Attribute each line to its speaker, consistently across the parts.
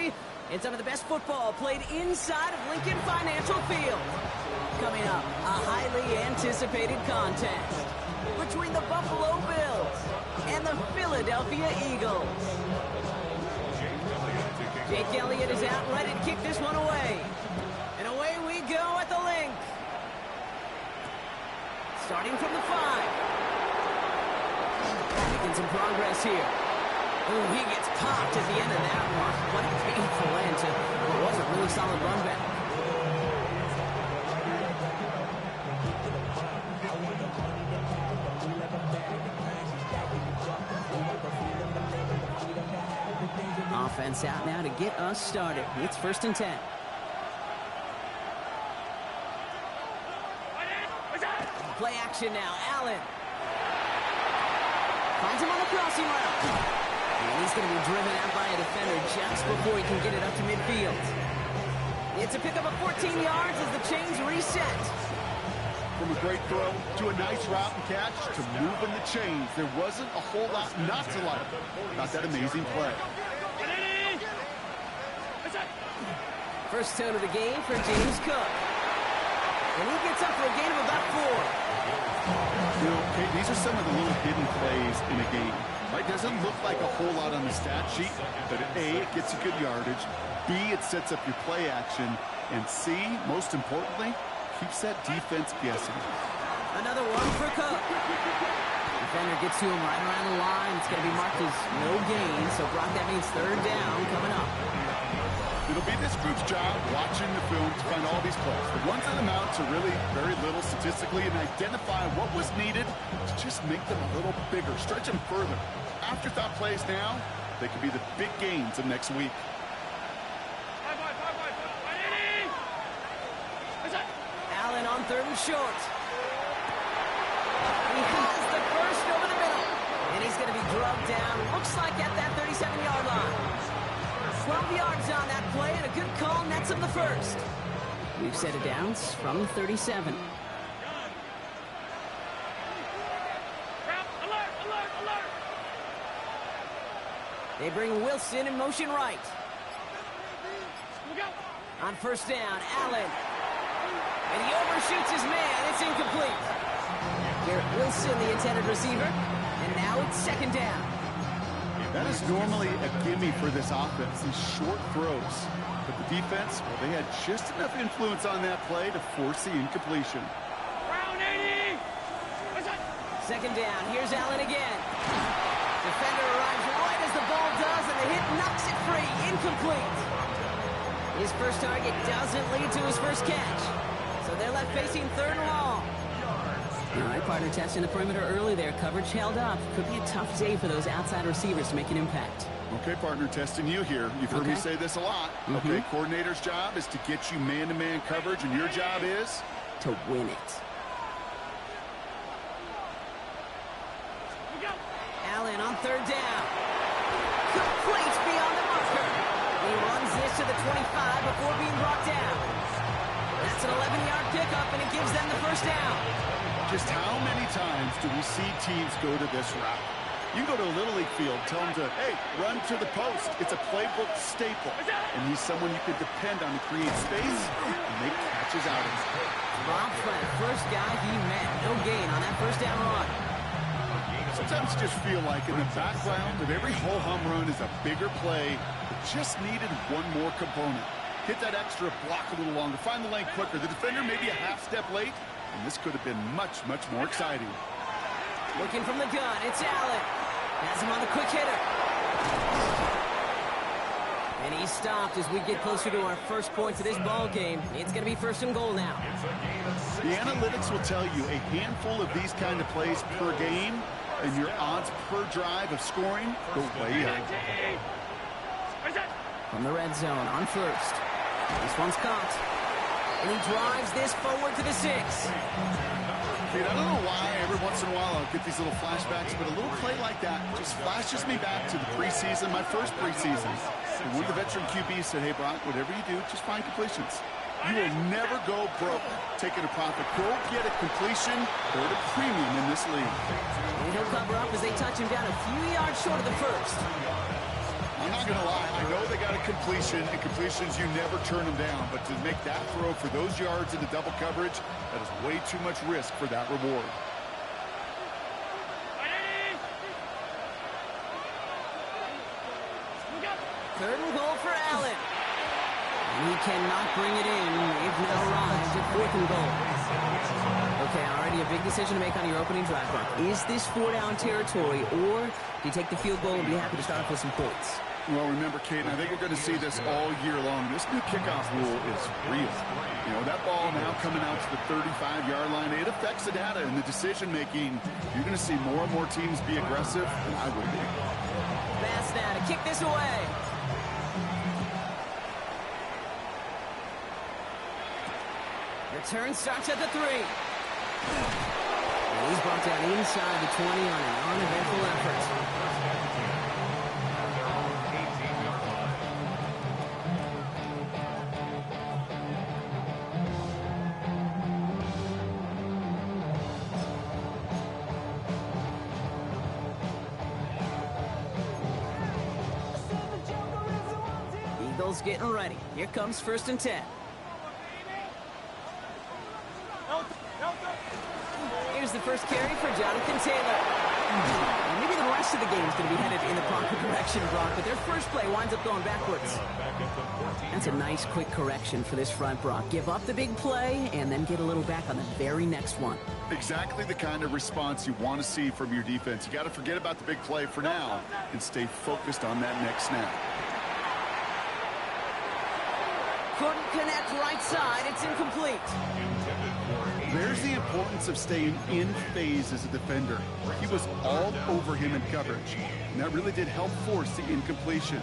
Speaker 1: country and some of the best football played inside of Lincoln Financial Field. Coming up, a highly anticipated contest between the Buffalo Bills and the Philadelphia Eagles. Jake Elliott is out ready to kick this one away. And away we go at the link. Starting from the 5. Making some progress here. Ooh, he gets popped at the end of that one. What a painful end to what was a really solid run back. Offense out now to get us started. It's 1st and 10. Play action now. Allen finds him on the crossing route. And he's going to be driven out by a defender just before he can get it up to midfield. It's a pickup of 14 yards as the chains reset.
Speaker 2: From a great throw to a nice route and catch to moving the chains, there wasn't a whole lot not to like about that amazing play.
Speaker 1: First tone of the game for James Cook. And he gets up for a gain of about 4.
Speaker 2: You know, Kate, these are some of the little hidden plays in a game. Right? Doesn't look like a whole lot on the stat sheet, but A, it gets you good yardage. B, it sets up your play action. And C, most importantly, keeps that defense guessing.
Speaker 1: Another one for Cook. Defender gets to him right around the line. It's going to be marked as no gain. So, Brock, that means 3rd down coming up.
Speaker 2: It'll be this group's job watching the film to find all these plays. The ones that amount to really very little statistically and identify what was needed to just make them a little bigger, stretch them further. Afterthought plays now, they could be the big gains of next week.
Speaker 1: Allen on 3rd and short. He has the first over the middle. And he's going to be drugged down, looks like at that 37-yard line. 12 yards on that play, and a good call nets him the first. We've set it down from the 37. They bring Wilson in motion right. On 1st down, Allen. And he overshoots his man. It's incomplete. Garrett Wilson, the intended receiver. And now it's 2nd down.
Speaker 2: That is normally a gimme for this offense, these short throws. But the defense, well, they had just enough influence on that play to force the incompletion.
Speaker 1: 2nd down, here's Allen again. Defender arrives right as the ball does, and the hit knocks it free, incomplete. His first target doesn't lead to his first catch. So they're left facing 3rd and long. All right, partner, testing the perimeter early there. Coverage held up. Could be a tough day for those outside receivers to make an impact.
Speaker 2: Okay, partner, testing you here. You've heard me say this a lot. Okay, coordinator's job is to get you man-to-man coverage, and your job is?
Speaker 1: To win it. Allen on 3rd down. Complete beyond the marker. He runs this to the 25 before being brought down. That's an 11-yard pickup, and it gives them the first down.
Speaker 2: Just how many times do we see teams go to this route? You go to a Little League field, tell them to, hey, run to the post. It's a playbook staple. And he's someone you can depend on to create space and make catches out of it.
Speaker 1: Robbed by the first guy he met. No gain on that 1st down run.
Speaker 2: Sometimes you just feel like in the background of every ho-hum run is a bigger play that just needed one more component. Hit that extra block a little longer, find the lane quicker. The defender maybe a half step late, and this could have been much, much more exciting.
Speaker 1: Looking from the gun, it's Allen. Has him on the quick hitter. And he's stopped as we get closer to our first points of this ball game. It's going to be 1st and goal now.
Speaker 2: The analytics will tell you a handful of these kind of plays per game, and your odds per drive of scoring go way up.
Speaker 1: From the red zone on 1st. This one's caught. And he drives this forward to the 6.
Speaker 2: Dude, I don't know why every once in a while I'll get these little flashbacks, but a little play like that just flashes me back to the preseason, my first preseason. And one of the veteran QBs said, hey, Brock, whatever you do, just find completions. You will never go broke taking a profit. Go get a completion or a premium in this league.
Speaker 1: And he'll cover up as they touch him down a few yards short of the 1st.
Speaker 2: I'm not going to lie. I know they got a completion, and completions, you never turn them down. But to make that throw for those yards into double coverage, that is way too much risk for that reward.
Speaker 1: Third and goal for Allen. And he cannot bring it in. They've now arrived at fourth and goal. Okay, already a big decision to make on your opening drive, Brock. Is this 4-down territory, or do you take the field goal and be happy to start off with some points?
Speaker 2: Well, remember, Kate, I think you're going to see this all year long. This new kickoff rule is real. You know, that ball now coming out to the 35-yard line, it affects the data and the decision-making. You're going to see more and more teams be aggressive, and I would be.
Speaker 1: Pass now to kick this away. Return starts at the 3. And he's brought down inside the 20 on an uneventful effort. Eagles getting ready. Here comes 1st and 10. Here's the first carry for Jonathan Taylor. Maybe the rest of the game is going to be headed in the proper direction, Brock, but their first play winds up going backwards. That's a nice, quick correction for this front, Brock. Give up the big play and then get a little back on the very next one.
Speaker 2: Exactly the kind of response you want to see from your defense. You got to forget about the big play for now and stay focused on that next snap.
Speaker 1: Couldn't connect right side. It's incomplete.
Speaker 2: There's the importance of staying in phase as a defender. He was all over him in coverage, and that really did help force the incompletion.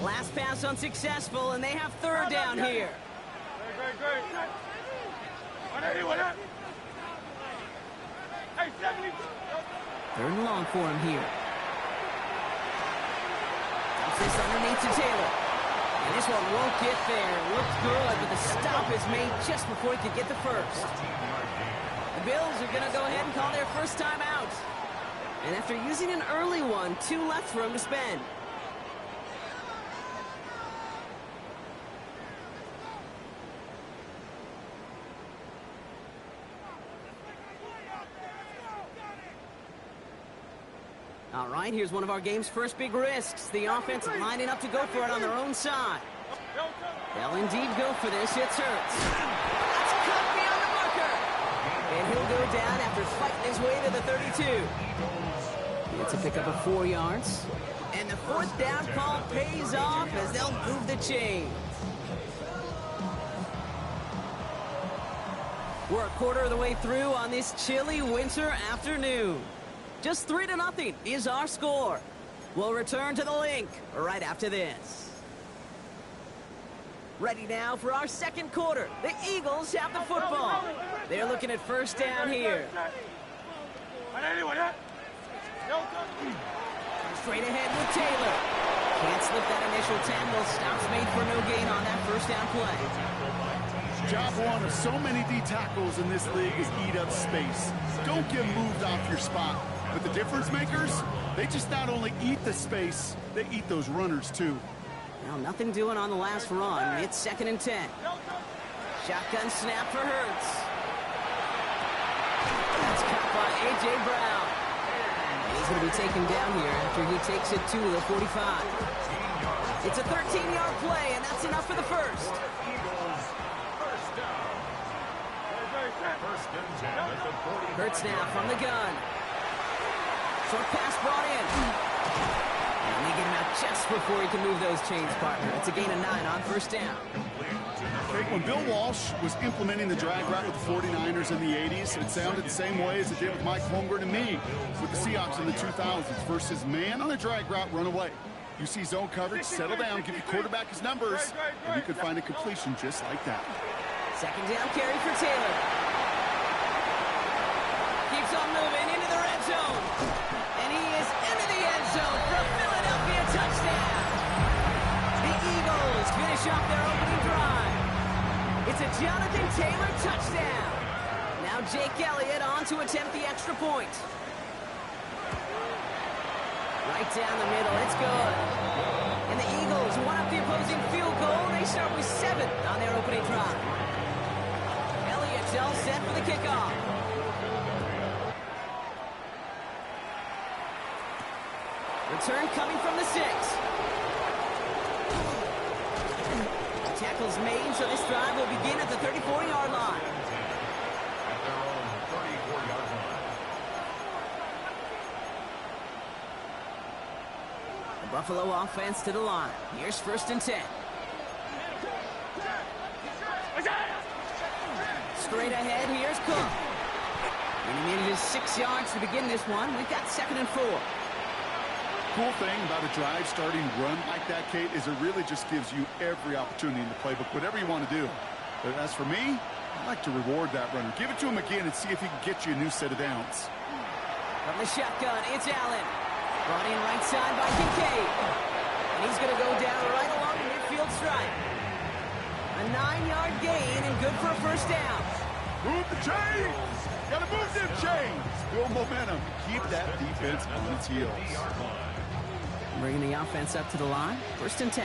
Speaker 1: Last pass unsuccessful, and they have 3rd down here. Third and long for him here. Dumps this underneath to Taylor. And this one won't get there. Looked good, but the stop is made just before he could get the first. The Bills are going to go ahead and call their first time out. And after using an early one, 2 left for him to spend. All right, here's one of our game's first big risks. The offense lining up to go for it on their own side. They'll indeed go for this. It's Hurts. That's cut beyond the marker. And he'll go down after fighting his way to the 32. It's a pickup of 4 yards. And the 4th down call pays off as they'll move the chain. We're a quarter of the way through on this chilly winter afternoon. Just 3-0 is our score. We'll return to the link right after this. Ready now for our second quarter. The Eagles have the football. They're looking at 1st down here. Straight ahead with Taylor. Can't slip that initial tackle. Stops made for no gain on that 1st down play.
Speaker 2: Job one of so many D tackles in this league is eat up space. Don't get moved off your spot. But the difference makers, they just not only eat the space, they eat those runners too.
Speaker 1: Now nothing doing on the last run. It's 2nd and 10. Shotgun snap for Hurts. That's caught by A.J. Brown. He's going to be taken down here after he takes it to the 45. It's a 13-yard play, and that's enough for the first. Hurts now from the gun. Short pass brought in. And they get him out just before he can move those chains, partner. It's a gain of 9 on 1st down.
Speaker 2: When Bill Walsh was implementing the drag route with the 49ers in the 80s, it sounded the same way as it did with Mike Holmgren and me with the Seahawks in the 2000s versus man on the drag route, run away. You see zone coverage, settle down, give your quarterback his numbers, and you could find a completion just like that.
Speaker 1: 2nd down carry for Taylor. Keeps on moving into the red zone. And he is into the end zone for a Philadelphia touchdown. The Eagles finish off their opening drive. It's a Jonathan Taylor touchdown. Now Jake Elliott on to attempt the extra point. Right down the middle. It's good. And the Eagles one up the opposing field goal. They start with 7 on their opening drive. Elliott's all set for the kickoff. Return coming from the 6. Tackles made, so this drive will begin at the 34-yard line.
Speaker 3: At their own 34-yard line.
Speaker 1: The Buffalo offense to the line. Here's 1st and 10. Straight ahead, here's Cook. And he needed his 6 yards to begin this one. We've got 2nd and 4.
Speaker 2: Cool thing about a drive starting run like that, Kate, is it really just gives you every opportunity in the playbook, whatever you want to do. But as for me, I like to reward that runner. Give it to him again and see if he can get you a new set of downs.
Speaker 1: From the shotgun, it's Allen. Brought in right side by Kincaid. And he's going to go down right along the midfield stripe. A 9-yard gain and good for a 1st down.
Speaker 2: Move the chains! Gotta move them chains! Build momentum. Keep that defense on its heels.
Speaker 1: Bringing the offense up to the line. 1st and 10.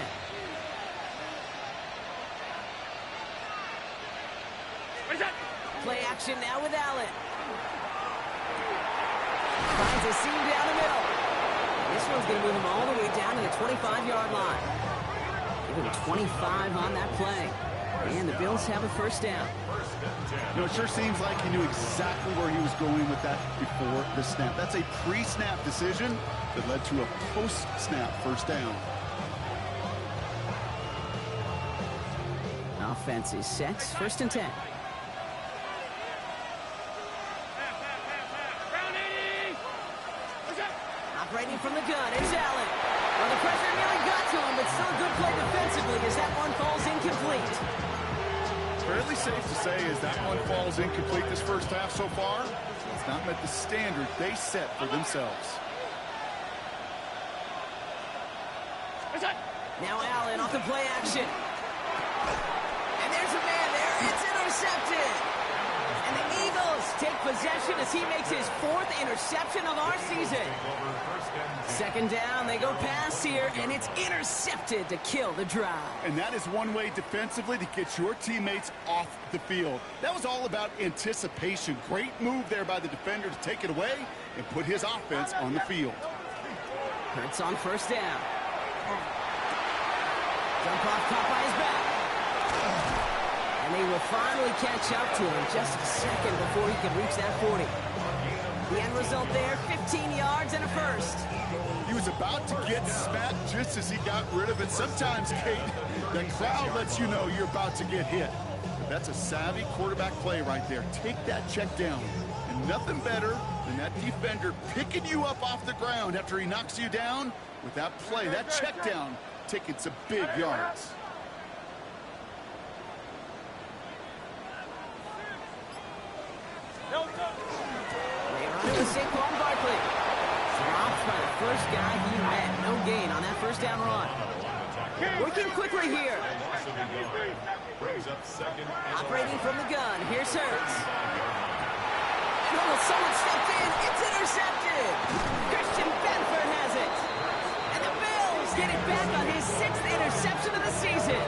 Speaker 1: Play action now with Allen. Finds a seam down the middle. This one's going to move him all the way down to the 25-yard line. Give him 25 on that play. And the Bills have a 1st down.
Speaker 2: You know, it sure seems like he knew exactly where he was going with that before the snap. That's a pre-snap decision that led to a post-snap 1st down.
Speaker 1: Offense is set. 1st and 10. Operating from the gun, it's Allen. Well, the pressure nearly got to him, but still a good play defensively as that one falls incomplete.
Speaker 2: Fairly safe to say as that one falls incomplete this 1st half so far. It's not met the standard they set for themselves.
Speaker 1: Now Allen off the play action. And there's a man there. It's intercepted. And the Eagles take possession as he makes his 4th interception of our season. 2nd down, they go pass here, and it's intercepted to kill the drive.
Speaker 2: And that is one way defensively to get your teammates off the field. That was all about anticipation. Great move there by the defender to take it away and put his offense on the field.
Speaker 1: Hurts on 1st down. Jump off caught by his back. And they will finally catch up to him just a second before he can reach that 40. The end result there, 15 yards and a 1st.
Speaker 2: He was about to get smacked just as he got rid of it. Sometimes, Kate, the crowd lets you know you're about to get hit. But that's a savvy quarterback play right there. Take that check down. And nothing better than that defender picking you up off the ground after he knocks you down with that play, that check down, taking some big yards.
Speaker 1: Saquon Barkley dropped by the 1st guy he met. No gain on that 1st down run. Working quickly here. Operating from the gun. Here's Hurts. Oh, someone stepped in. It's intercepted. Christian Benford has it. And the Bills get it back on his 6th interception of the season.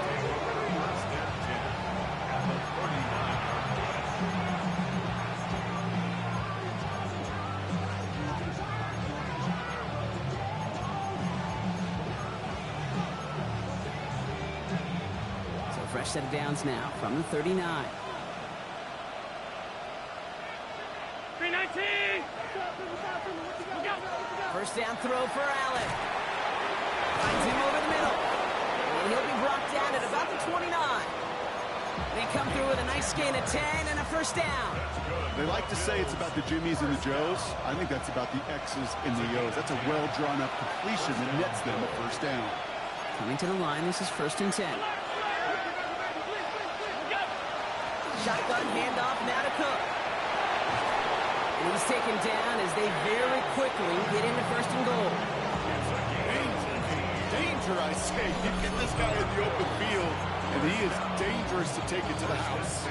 Speaker 1: Fresh set of downs now from the 39.
Speaker 4: 319!
Speaker 1: 1st down throw for Allen. Finds him over the middle. And he'll be brought down at about the 29. They come through with a nice gain of 10 and a 1st down.
Speaker 2: They like to say it's about the Jimmies and the Joes. I think that's about the X's and the O's. That's a well-drawn-up completion that nets them a 1st down.
Speaker 1: Coming to the line, this is 1st and 10. Shotgun handoff now to Cook. And he's taken down as they very quickly get into 1st and goal.
Speaker 2: Danger, I say. You get this guy in the open field, and he is dangerous to take it to the house.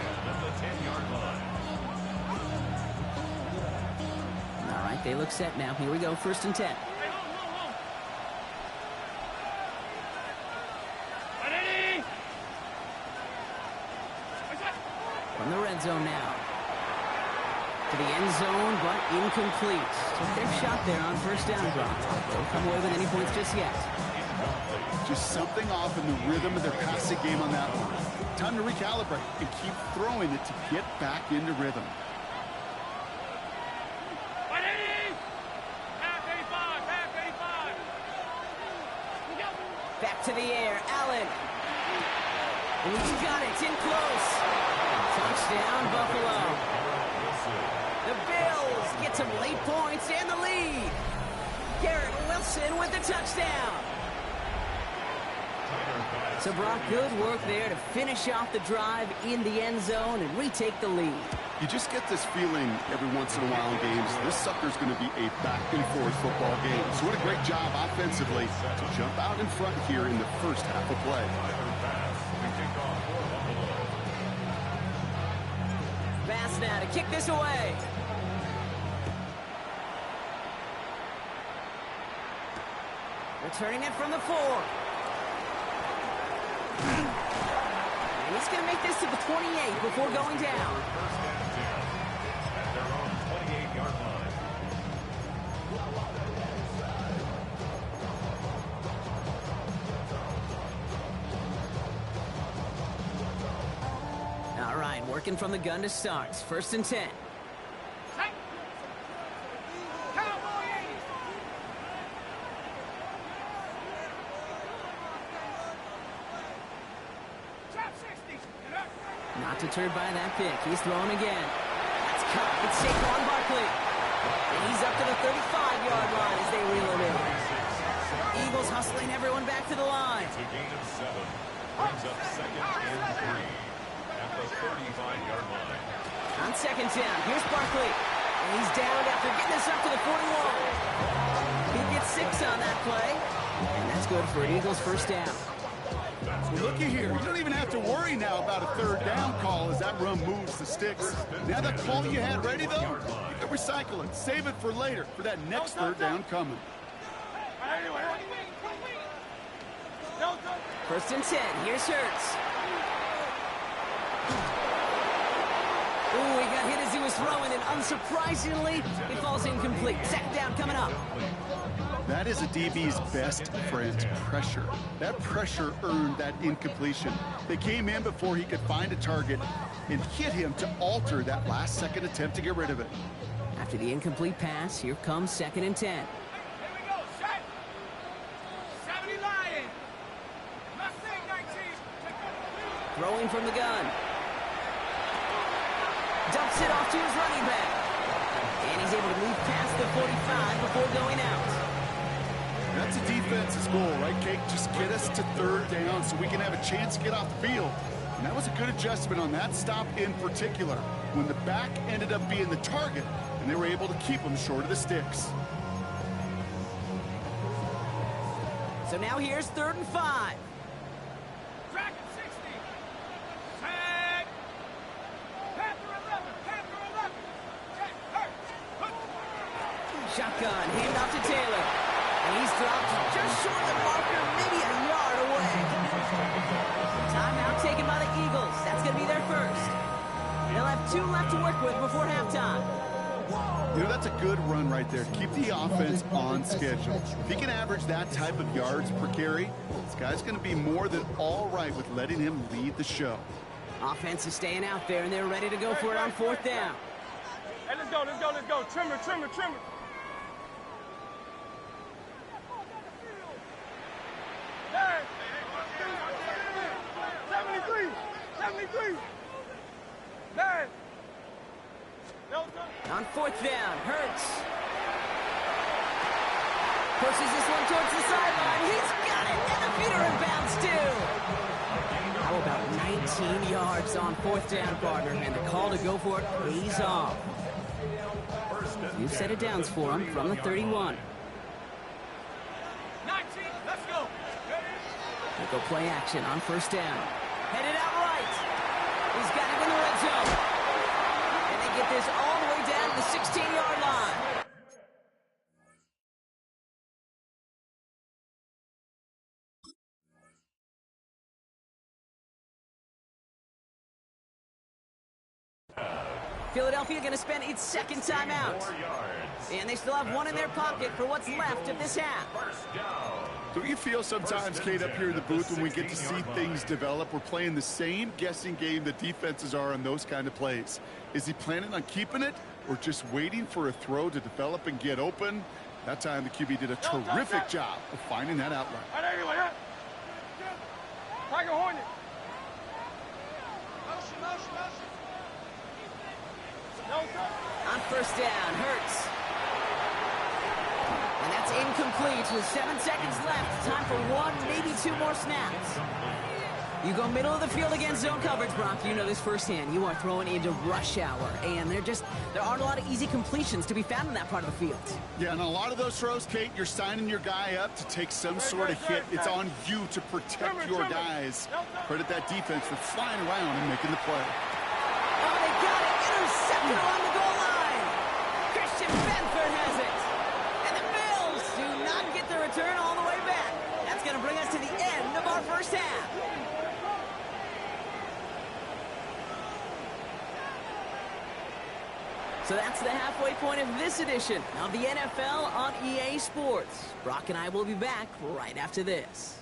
Speaker 1: All right, they look set now. Here we go, 1st and 10. red zone now. To the end zone, but incomplete. Took their shot there on first down, Brock. Don't come away with any points just yet.
Speaker 2: Just something off in the rhythm of their passing game on that one. Time to recalibrate and keep throwing it to get back into rhythm.
Speaker 1: Back to the air, Allen. And he's got it, in close. Touchdown, Buffalo. The Bills get some late points and the lead. Garrett Wilson with the touchdown. So Brock, good work there to finish off the drive in the end zone and retake the lead.
Speaker 2: You just get this feeling every once in a while in games. This sucker's going to be a back-and-forth football game. So what a great job offensively to jump out in front here in the first half of play.
Speaker 1: Pass now to kick this away. Returning it from the 4. And he's going to make this to the 28 before going down.
Speaker 3: At their own 28-yard line.
Speaker 1: All right, working from the gun to start. First and 10. Not deterred by that pick. He's throwing again. That's caught. It's Saquon Barkley. And he's up to the 35-yard line as they reel it in. Eagles hustling everyone back to the line.
Speaker 3: It's a gain of 7. Brings up second and 3 at the 35-yard line.
Speaker 1: On second down, here's Barkley. And he's down after getting this up to the 41. He gets 6 on that play. And that's good for an Eagles first down.
Speaker 2: Well, looky here. You don't even have to worry now about a third down call as that run moves the sticks. Now that call you had ready, though, you can recycle it. Save it for later for that next third down coming.
Speaker 1: First and 10. Here's Hurts. Ooh, he got hit as he was throwing, and unsurprisingly, it falls incomplete. Second down coming up.
Speaker 2: That is a DB's best friend, pressure. That pressure earned that incompletion. They came in before he could find a target and hit him to alter that last-second attempt to get rid of it.
Speaker 1: After the incomplete pass, here comes second and 10. Throwing from the gun. Dumps it off to his running back. And he's able to move past the 45 before going out.
Speaker 2: That's a defense's goal, right, Kate? Just get us to third down so we can have a chance to get off the field. And that was a good adjustment on that stop in particular, when the back ended up being the target, and they were able to keep him short of the sticks.
Speaker 1: So now here's third and 5. Shotgun, hand off to Taylor. And he's dropped just short of the marker, maybe a yard away. Timeout taken by the Eagles. That's going to be their first. They'll have 2 left to work with before halftime.
Speaker 2: You know, that's a good run right there. Keep the offense on schedule. If he can average that type of yards per carry, this guy's going to be more than all right with letting him lead the show.
Speaker 1: Offense is staying out there, and they're ready to go for it on fourth down.
Speaker 4: Hey, let's go, let's go, let's go. Trimmer, trimmer, trimmer. Hey, 73, 73. Man.
Speaker 1: On fourth down, Hurts. Pushes this one towards the sideline. He's got it, and the Peter inbounds too. How about 19 yards on fourth down, partner, and the call to go for it pays off. New set of downs for him from the 31.
Speaker 4: 19, let's go.
Speaker 1: They'll go play action on first down. Headed out right. He's got it in the red zone. And they get this all the way down to the 16-yard line. Philadelphia going to spend its second timeout. And they still have one in their pocket for what's left of this half.
Speaker 2: Don't you feel sometimes, Kate, up here in the booth when we get to see things develop? We're playing the same guessing game the defenses are on those kind of plays. Is he planning on keeping it or just waiting for a throw to develop and get open? That time the QB did a terrific job of finding that outlet.
Speaker 4: Tiger Hornet.
Speaker 1: On first down, Hurts. And that's incomplete with 7 seconds left. Time for one, maybe two more snaps. You go middle of the field against zone coverage, Brock. You know this firsthand. You are throwing into rush hour. And there aren't a lot of easy completions to be found in that part of the field.
Speaker 2: Yeah, and a lot of those throws, Kate, you're signing your guy up to take some sort of hit. It's on you to protect your guys. Credit that defense for flying around and making the play.
Speaker 1: Oh, they got it. Intercepted along the goal line. Christian Benford has it. And the Bills do not get the return all the way back. That's going to bring us to the end of our first half. So that's the halfway point of this edition of the NFL on EA Sports. Brock and I will be back right after this.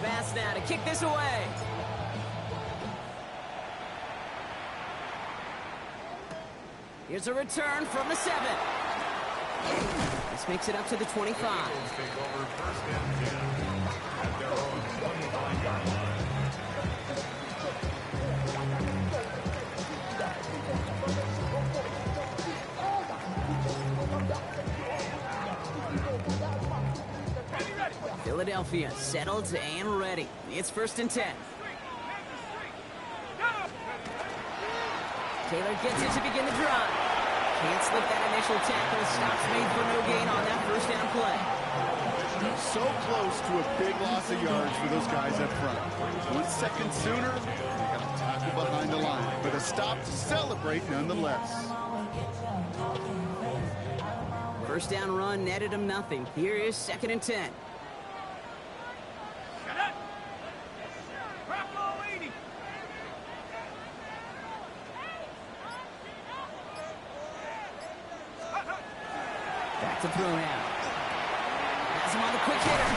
Speaker 1: Pass now to kick this away. Here's a return from the 7. This makes it up to the 25.
Speaker 3: Take over first and 10 at their own 25-yard line.
Speaker 1: Philadelphia settled and ready. It's first and 10. Taylor gets it to begin the drive. Can't slip that initial tackle. Stops made for no gain on that first down play.
Speaker 2: So close to a big loss of yards for those guys up front. 1 second sooner, they got a tackle behind the line. But a stop to celebrate nonetheless.
Speaker 1: First down run netted him nothing. Here is second and 10. Back to throw now. Has him on the quick hitter.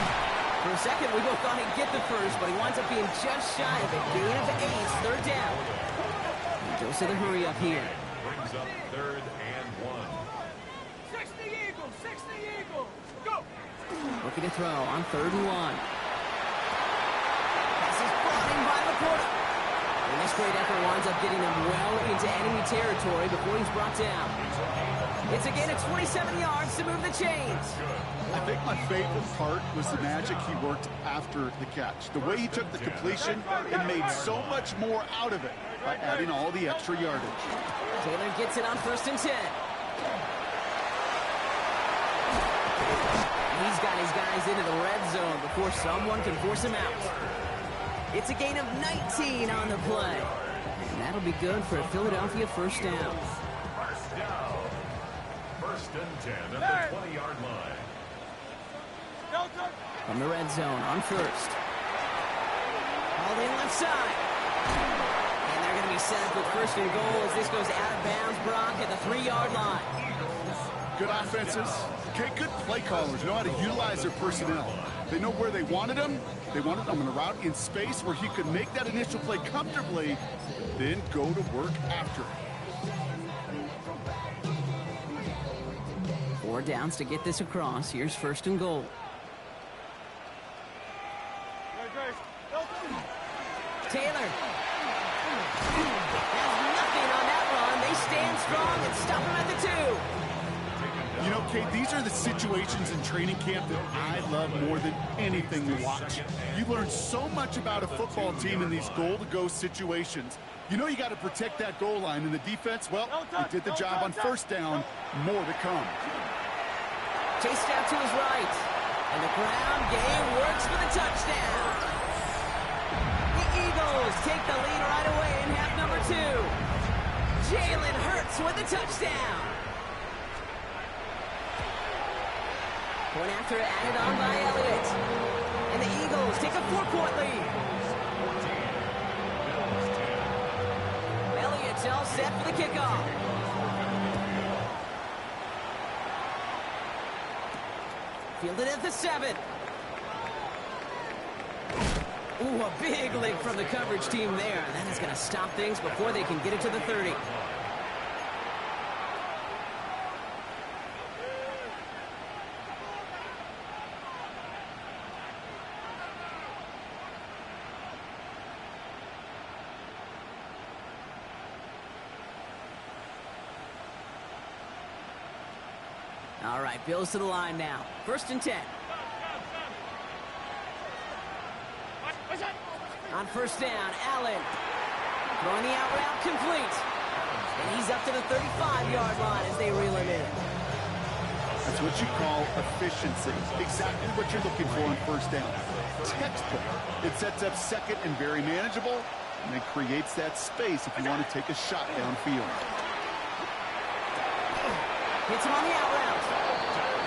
Speaker 1: For a second, we both thought he'd get the first, but he winds up being just shy of it. Gain of 8, third down. He goes to the hurry up here.
Speaker 3: Brings up third and 1.
Speaker 4: 60 Eagles, 60 Eagles. Go.
Speaker 1: Looking to throw on third and 1. Pass is brought in by Laporta. And this great effort winds up getting him well into enemy territory before he's brought down. It's a gain of 27 yards to move the chains.
Speaker 2: I think my favorite part was the magic he worked after the catch. The way he took the completion and made so much more out of it by adding all the extra yardage.
Speaker 1: Taylor gets it on first and 10. He's got his guys into the red zone before someone can force him out. It's a gain of 19 on the play. And that'll be good for a Philadelphia first down.
Speaker 3: First and 10 at the 20-yard line.
Speaker 1: From the red zone on first. All in left side. And they're going to be set up with first and goal as this goes out of bounds, Brock, at the 3-yard line.
Speaker 2: Good offenses. Okay, good play callers know how to utilize their personnel. They know where they wanted them. They wanted them in a route in space where he could make that initial play comfortably, then go to work after it.
Speaker 1: 4 downs to get this across. Here's first and goal. Taylor has nothing on that run. They stand strong and stop him at the 2.
Speaker 2: You know, Kate, these are the situations in training camp that I love more than anything to watch. You learn so much about a football team in these goal-to-go situations. You know you got to protect that goal line, and the defense, well, they did the job on first down. More to come.
Speaker 1: Chased out to his right. And the ground game works for the touchdown. The Eagles take the lead right away in half number 2. Jalen Hurts with a touchdown. Point after added on by Elliott. And the Eagles take a 4-point lead. Elliott's all set for the kickoff. Fielded at the 7. Ooh, a big lick from the coverage team there. That is going to stop things before they can get it to the 30. All right, Bills to the line now. 1st and 10. On 1st down, Allen. Throwing the out route complete. And he's up to the 35-yard line as they reel him in.
Speaker 2: That's what you call efficiency. Exactly what you're looking for on 1st down. Textbook. It sets up 2nd and very manageable, and it creates that space if you want to take a shot downfield.
Speaker 1: Hits him on the out route.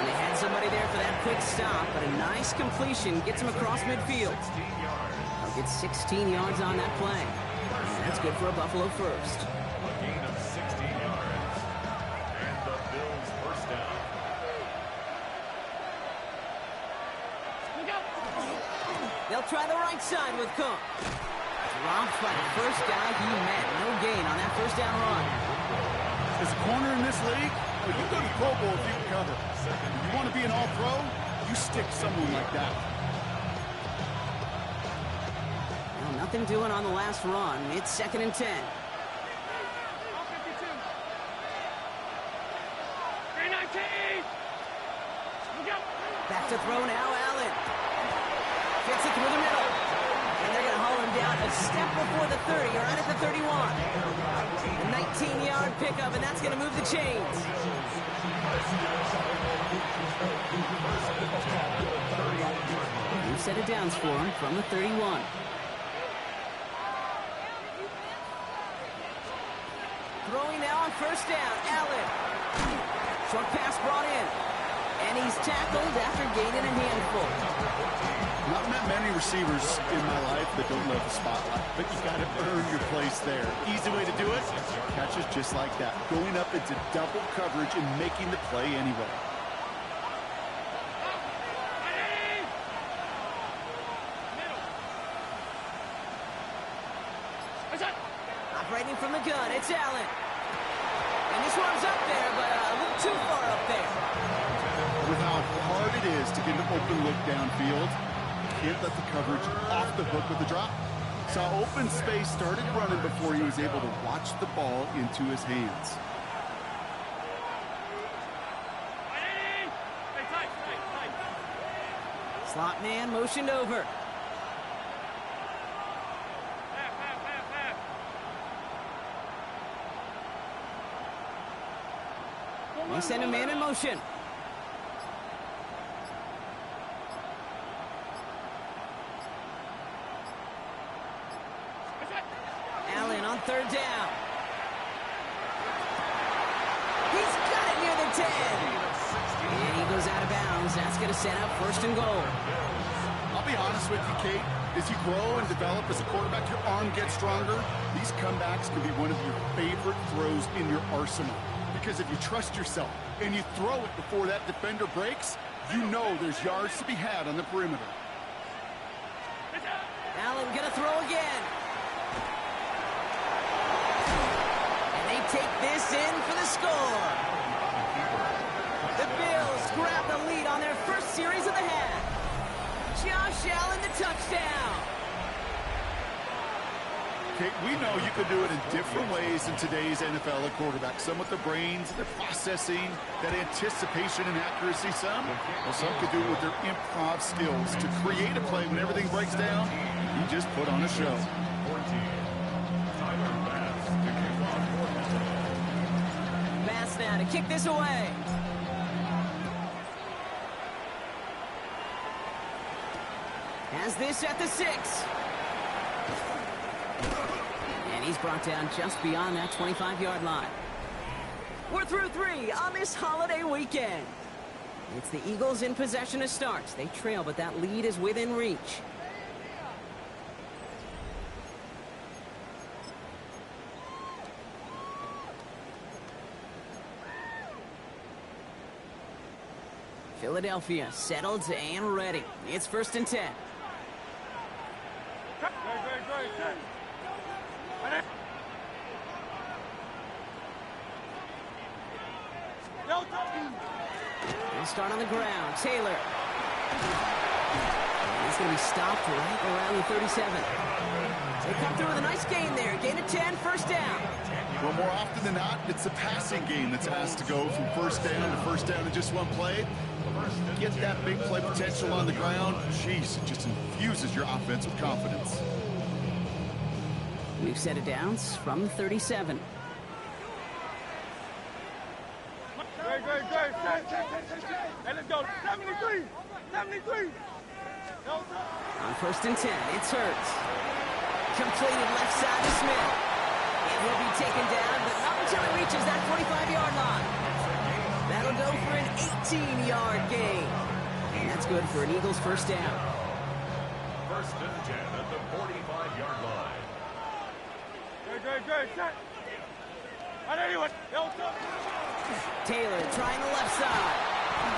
Speaker 1: And they had somebody there for that quick stop, but a nice completion gets him across midfield. They'll get 16 yards on that play. And that's good for a Buffalo first.
Speaker 3: A gain of 16 yards. And the Bills' 1st down.
Speaker 1: They'll try the right side with Cook. Dropped by the first guy he met. No gain on that 1st down run.
Speaker 2: As a corner in this league, well, you go to the Pro Bowl if you can cover. If you want to be an all-pro, you stick someone like that.
Speaker 1: Well, nothing doing on the last run. It's 2nd and 10. Back to throw now, Allen. Gets it through the middle. And they're going to haul him down a step before the 30, or right at the 31. A 19-yard pickup, and that's going to move the chains. New set of downs for him from the 31. Throwing now on 1st down, Allen. Short pass brought in. And he's tackled after gaining a handful.
Speaker 2: Not met many receivers in my life that don't love the spotlight, but you got to earn your place there. Easy way to do it, catches just like that. Going up into double coverage and making the play anyway.
Speaker 1: Operating from the gun, it's Allen. And this one's up there, but a little too far up there.
Speaker 2: With how hard it is to get an open look downfield, can't let the coverage off the hook with the drop. Saw open space, started running before he was able to watch the ball into his hands.
Speaker 1: Slot man motioned over. They send a man in motion. Allen on 3rd down. He's got it near the 10. And he goes out of bounds. That's going to set up 1st and goal.
Speaker 2: I'll be honest with you, Kate. As you grow and develop as a quarterback, your arm gets stronger. These comebacks can be one of your favorite throws in your arsenal. Because if you trust yourself and you throw it before that defender breaks, you know there's yards to be had on the perimeter.
Speaker 1: Allen gonna throw again. And they take this in for the score. The Bills grab the lead on their first series of the half. Josh Allen, the touchdown.
Speaker 2: Kate, we know you can do it in different ways in today's NFL at quarterback. Some with the brains, the processing, that anticipation and accuracy. Some could do it with their improv skills to create a play when everything breaks down. You just put on a show.
Speaker 1: Bass now to kick this away. Has this at the 6. And He's brought down just beyond that 25-yard line. We're through 3 on this holiday weekend. It's the Eagles in possession to start. They trail, but that lead is within reach. Philadelphia settled and ready. It's 1st and 10. They'll start on the ground. Taylor. He's going to be stopped right around the 37. They come through with a nice gain there. Gain of 10, 1st down.
Speaker 2: Well, more often than not, it's the passing game that's asked to go from 1st down to 1st down in just one play. Get that big play potential on the ground. Jeez, it just infuses your offense with confidence.
Speaker 1: New set of downs from 37.
Speaker 4: Great. Hey, let's go. 73.
Speaker 1: On 1st and 10, it's Hurts. Completed left side to Smith. It will be taken down, but not until it reaches that 45-yard line. That'll go for an 18-yard gain. And that's good for an Eagles 1st down.
Speaker 3: 1st and 10 at the 45-yard line.
Speaker 4: Great. Set.
Speaker 1: Taylor trying the left side.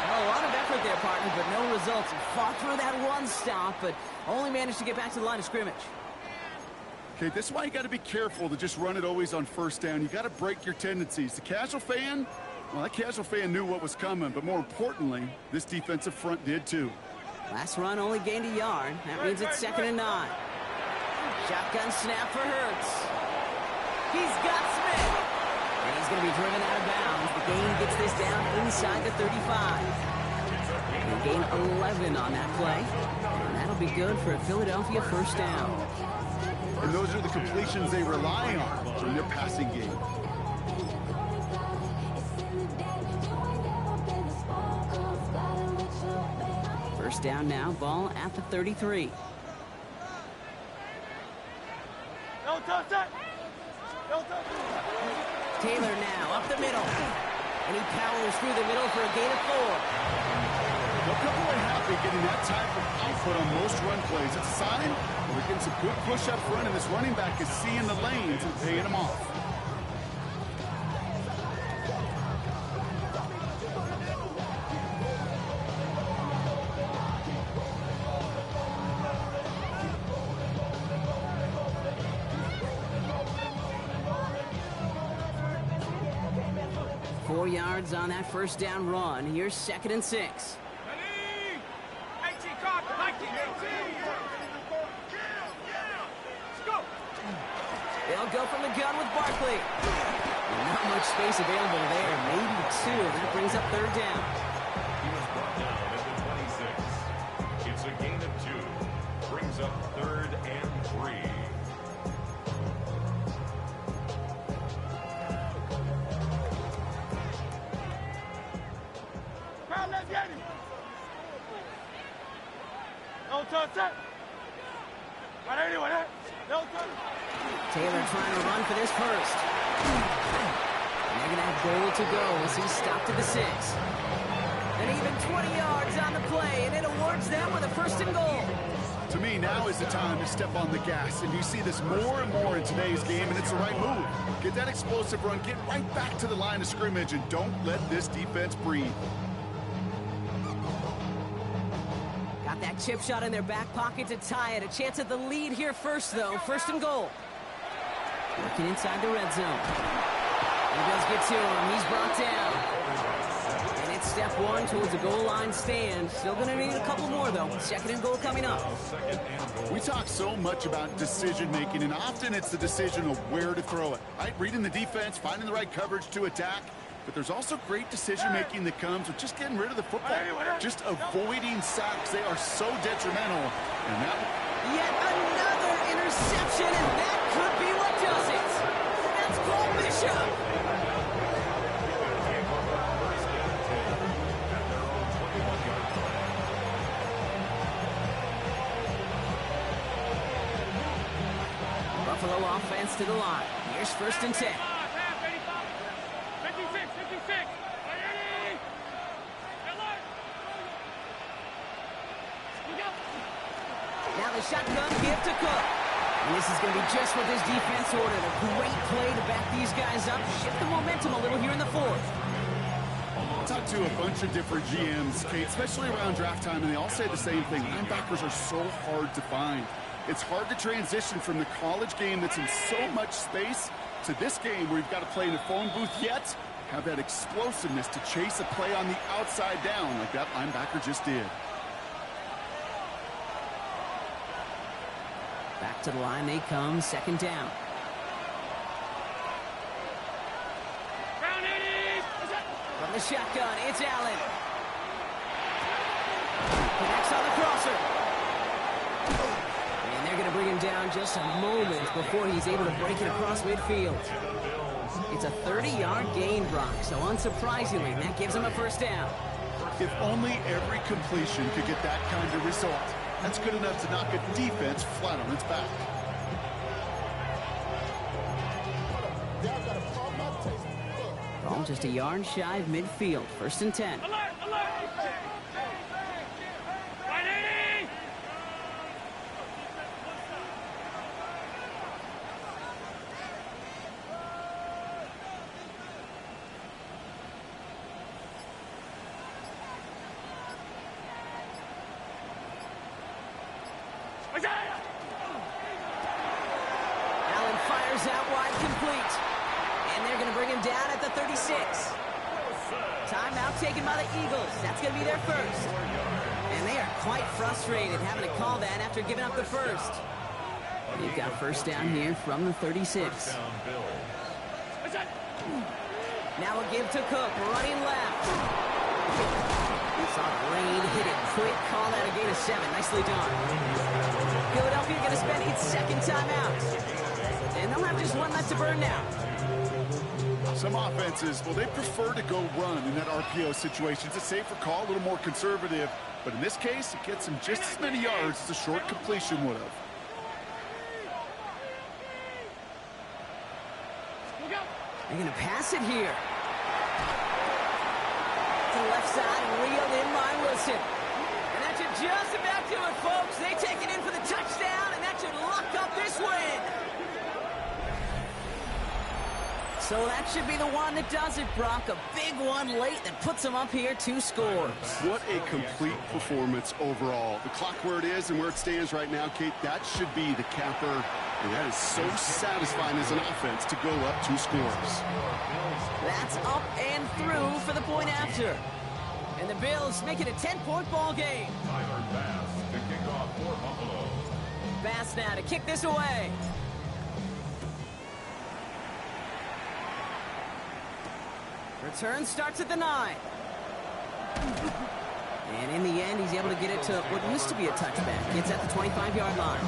Speaker 1: Oh, a lot of effort there, partner, but no results. He fought through that run stop, but only managed to get back to the line of scrimmage.
Speaker 2: Okay, this is why you got to be careful to just run it always on 1st down. You got to break your tendencies. The casual fan, well, that casual fan knew what was coming, but more importantly, this defensive front did too.
Speaker 1: Last run only gained a yard. That means it's 2nd and 9. Shotgun snap for Hurts. He's got Smith. And he's going to be driven out of bounds. The gain gets this down inside the 35. And gain 11 on that play. And that'll be good for a Philadelphia 1st down.
Speaker 2: And those are the completions they rely on from their passing game.
Speaker 1: First down now, ball at the 33. Taylor now up the middle. And he powers through the middle for a gain of 4.
Speaker 2: They'll come away happy getting that type of output on most run plays. It's a sign that we're getting some good push up front, and this running back is seeing the lanes and paying them off.
Speaker 1: On that 1st down run. Here's 2nd and 6. They'll go from the gun with Barkley. Not much space available there. Maybe 2. That brings up 3rd down.
Speaker 3: He was brought down at the 26. It's a gain of 2. Brings up 3rd and 3.
Speaker 1: Taylor trying to run for this 1st. And they're going to have goal to go as he's stopped at the 6. And even 20 yards on the play, and it awards them with a 1st and goal.
Speaker 2: To me, now is the time to step on the gas. And you see this more and more in today's game, and it's the right move. Get that explosive run, get right back to the line of scrimmage, and don't let this defense breathe.
Speaker 1: Got that chip shot in their back pocket to tie it. A chance at the lead here first, though. 1st and goal. Working inside the red zone. He does get to him. He's brought down. And it's step 1 towards the goal line stand. Still going to need a couple more, though. 2nd and goal coming up.
Speaker 2: We talk so much about decision-making, and often it's the decision of where to throw it. Right? Reading the defense, finding the right coverage to attack. But there's also great decision-making that comes with just getting rid of the football. Just avoiding sacks. They are so detrimental. And that...
Speaker 1: Yet another interception, and that could be what does it. That's Cole Bishop. Buffalo offense to the line. Here's 1st and 10.
Speaker 4: 56, 56.
Speaker 1: Now the shotgun give to Cook. And this is going to be just what this defense ordered. A great play to back these guys up. Shift the momentum a little here in the 4th.
Speaker 2: I talked to a bunch of different GMs, Kate, especially around draft time, and they all say the same thing. Linebackers are so hard to find. It's hard to transition from the college game that's in so much space to this game where you've got to play in a phone booth, yet have that explosiveness to chase a play on the outside down like that linebacker just did.
Speaker 1: Back to the line they come, 2nd down. From the shotgun, it's Allen. Connects on the crosser. And they're going to bring him down just a moment before he's able to break it across midfield. It's a 30-yard gain, Brock, so unsurprisingly, that gives him a 1st down.
Speaker 2: If only every completion could get that kind of result. That's good enough to knock a defense flat on its back.
Speaker 1: Ball just a yard shy of midfield. 1st and 10.
Speaker 4: Alert, alert. Right, 80.
Speaker 1: Allen fires out wide, complete. And they're going to bring him down at the 36. Timeout taken by the Eagles. That's going to be their 1st. And they are quite frustrated having to call that after giving up the 1st. They've got 1st down here from the 36. Now a give to Cook, running left. Saw Rain hit it quick, call that a gain of 7. Nicely done. Philadelphia going to spend its 2nd timeout. And they'll have just one left to burn now.
Speaker 2: Some offenses, well, they prefer to go run in that RPO situation. It's a safer call, a little more conservative. But in this case, it gets them just as many yards as a short completion would have.
Speaker 1: They're going to pass it here. To the left side, reeled in by Wilson. And that should just about do it, folks. They take it in for the touchdown, and that should lock up this win. So that should be the one that does it, Brock. A big one late that puts them up here 2 scores.
Speaker 2: What a complete performance overall. The clock where it is and where it stands right now, Kate, that should be the capper. And that is so satisfying as an offense to go up 2 scores.
Speaker 1: That's up and through for the point after. And the Bills make it a 10-point ball game.
Speaker 3: Tyler Bass to kick off for Buffalo.
Speaker 1: Bass now to kick this away. Return starts at the 9. And in the end, he's able to get it to what used to be a touchback. It's at the 25-yard line.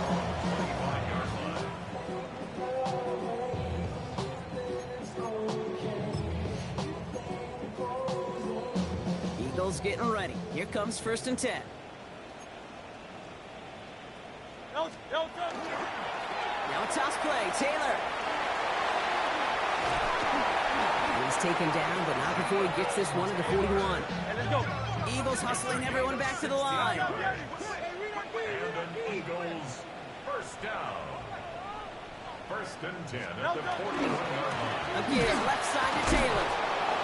Speaker 1: Eagles getting ready. Here comes 1st and 10. Now a toss play. Taylor. He's taken down, but not before he gets this one at the 41. Eagles hustling everyone back to the line.
Speaker 3: And an Eagles 1st down. 1st and 10 at the 41-yard line.
Speaker 1: Again, left side to Taylor.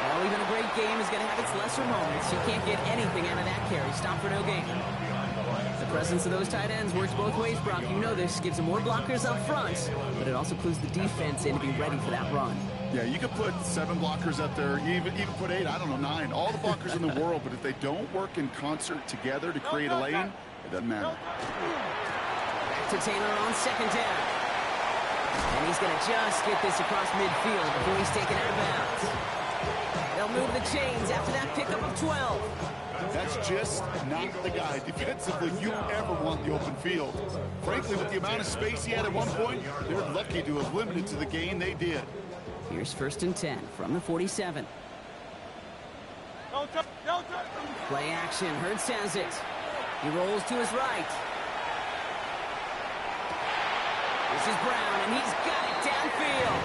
Speaker 1: Well, even a great game is going to have its lesser moments. You can't get anything out of that carry. Stop for no gain. The presence of those tight ends works both ways, Brock. You know this. Gives them more blockers up front, but it also clues the defense in to be ready for that run.
Speaker 2: Yeah, you could put 7 blockers up there, even put 8, I don't know, 9, all the blockers in the world, but if they don't work in concert together to create a lane, it doesn't matter.
Speaker 1: Back to Taylor on 2nd down. And he's going to just get this across midfield before he's taken out of bounds. They'll move the chains after that pickup of 12.
Speaker 2: That's just not the guy defensively you ever want the open field. Frankly, with the amount of space he had at one point, they're lucky to have limited to the gain they did.
Speaker 1: Here's 1st and 10 from the 47. Play action. Hurts has it. He rolls to his right. This is Brown, and he's got it downfield.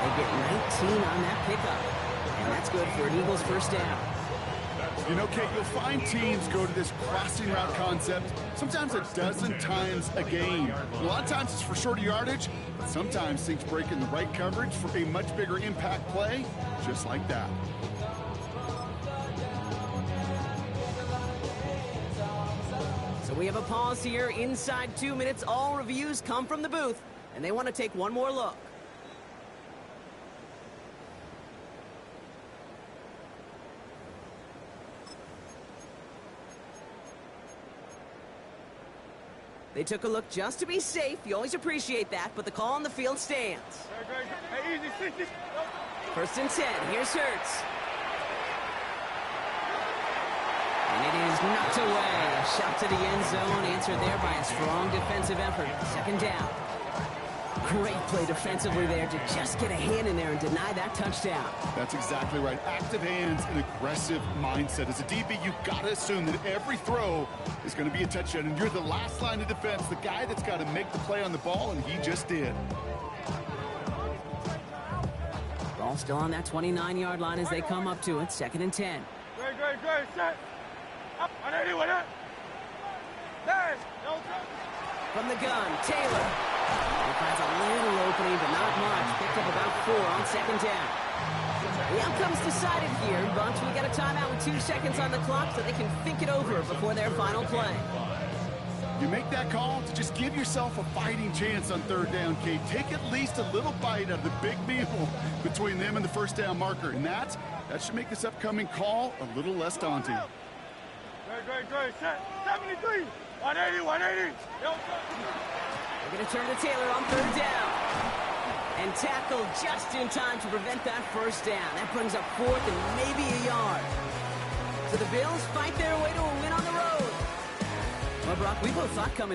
Speaker 1: They get 19 on that pickup, and that's good for an Eagles first down.
Speaker 2: You know, Kate, you'll find teams go to this crossing route concept sometimes a dozen times a game. A lot of times it's for shorter yardage, but sometimes things break in the right coverage for a much bigger impact play, just like that.
Speaker 1: So we have a pause here inside 2 minutes. All reviews come from the booth, and they want to take one more look. They took a look just to be safe. You always appreciate that, but the call on the field stands.
Speaker 4: Hey, easy.
Speaker 1: First and 10. Here's Hurts. And it is knocked away. A shot to the end zone, answered there by a strong defensive effort. Second down. Great play defensively there to just get a hand in there and deny that touchdown.
Speaker 2: That's exactly right. Active hands and aggressive mindset. As a DB, you've got to assume that every throw is going to be a touchdown, and you're the last line of defense, the guy that's got to make the play on the ball, and he just did.
Speaker 1: Ball still on that 29-yard line as they come up to it. Second and 10.
Speaker 4: Great, set. Up, on anyone, there.
Speaker 1: From the gun, Taylor. He finds a little opening, but not much. Picked up about 4 on second down. The outcome's decided here, but we got a timeout with 2 seconds on the clock so they can think it over before their final play.
Speaker 2: You make that call to just give yourself a fighting chance on third down, Kate. Take at least a little bite out of the big meal between them and the first down marker, and that should make this upcoming call a little less daunting.
Speaker 4: Great, set. 73. 180.
Speaker 1: They're going to turn to Taylor on third down. And tackle just in time to prevent that first down. That brings up 4th and maybe a yard. So the Bills fight their way to a win on the road. Well, Brock, we both thought coming